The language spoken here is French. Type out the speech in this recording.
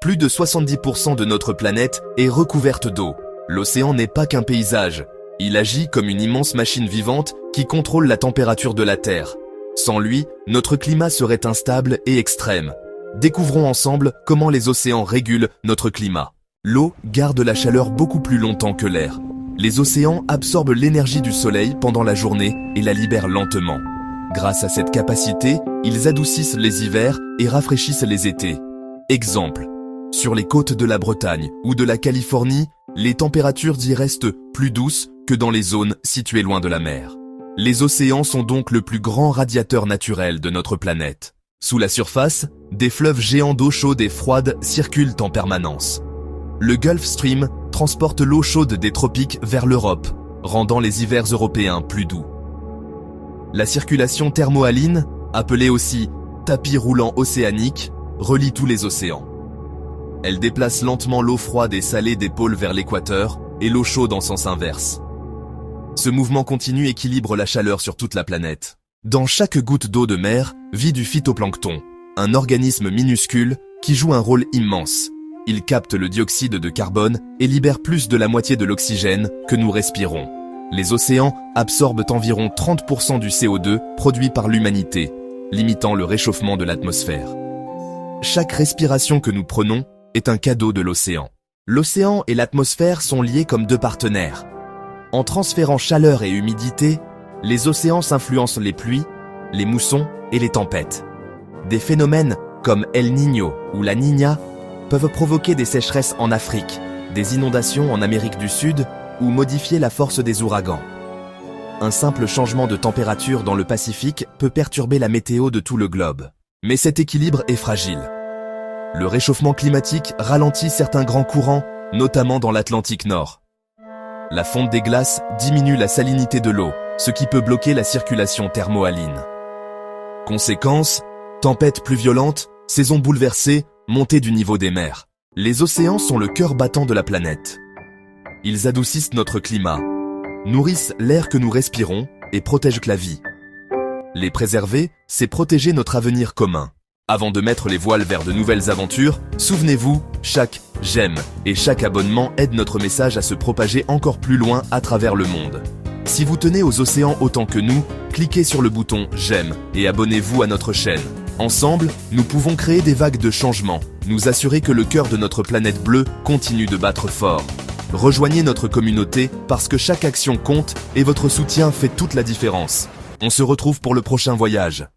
Plus de 70% de notre planète est recouverte d'eau. L'océan n'est pas qu'un paysage. Il agit comme une immense machine vivante qui contrôle la température de la Terre. Sans lui, notre climat serait instable et extrême. Découvrons ensemble comment les océans régulent notre climat. L'eau garde la chaleur beaucoup plus longtemps que l'air. Les océans absorbent l'énergie du soleil pendant la journée et la libèrent lentement. Grâce à cette capacité, ils adoucissent les hivers et rafraîchissent les étés. Exemple, sur les côtes de la Bretagne ou de la Californie, les températures y restent plus douces que dans les zones situées loin de la mer. Les océans sont donc le plus grand radiateur naturel de notre planète. Sous la surface, des fleuves géants d'eau chaude et froide circulent en permanence. Le Gulf Stream transporte l'eau chaude des tropiques vers l'Europe, rendant les hivers européens plus doux. La circulation thermohaline, appelée aussi tapis roulant océanique, relie tous les océans. Elle déplace lentement l'eau froide et salée des pôles vers l'équateur et l'eau chaude en sens inverse. Ce mouvement continu équilibre la chaleur sur toute la planète. Dans chaque goutte d'eau de mer vit du phytoplancton, un organisme minuscule qui joue un rôle immense. Il capte le dioxyde de carbone et libère plus de la moitié de l'oxygène que nous respirons. Les océans absorbent environ 30% du CO2 produit par l'humanité, limitant le réchauffement de l'atmosphère. Chaque respiration que nous prenons est un cadeau de l'océan. L'océan et l'atmosphère sont liés comme deux partenaires. En transférant chaleur et humidité, les océans influencent les pluies, les moussons et les tempêtes. Des phénomènes comme El Niño ou la Niña peuvent provoquer des sécheresses en Afrique, des inondations en Amérique du Sud ou modifier la force des ouragans. Un simple changement de température dans le Pacifique peut perturber la météo de tout le globe. Mais cet équilibre est fragile. Le réchauffement climatique ralentit certains grands courants, notamment dans l'Atlantique Nord. La fonte des glaces diminue la salinité de l'eau, ce qui peut bloquer la circulation thermohaline. Conséquence, tempêtes plus violentes, saisons bouleversées, montée du niveau des mers. Les océans sont le cœur battant de la planète. Ils adoucissent notre climat, nourrissent l'air que nous respirons et protègent la vie. Les préserver, c'est protéger notre avenir commun. Avant de mettre les voiles vers de nouvelles aventures, souvenez-vous, chaque j'aime et chaque abonnement aide notre message à se propager encore plus loin à travers le monde. Si vous tenez aux océans autant que nous, cliquez sur le bouton j'aime et abonnez-vous à notre chaîne. Ensemble, nous pouvons créer des vagues de changement, nous assurer que le cœur de notre planète bleue continue de battre fort. Rejoignez notre communauté parce que chaque action compte et votre soutien fait toute la différence. On se retrouve pour le prochain voyage.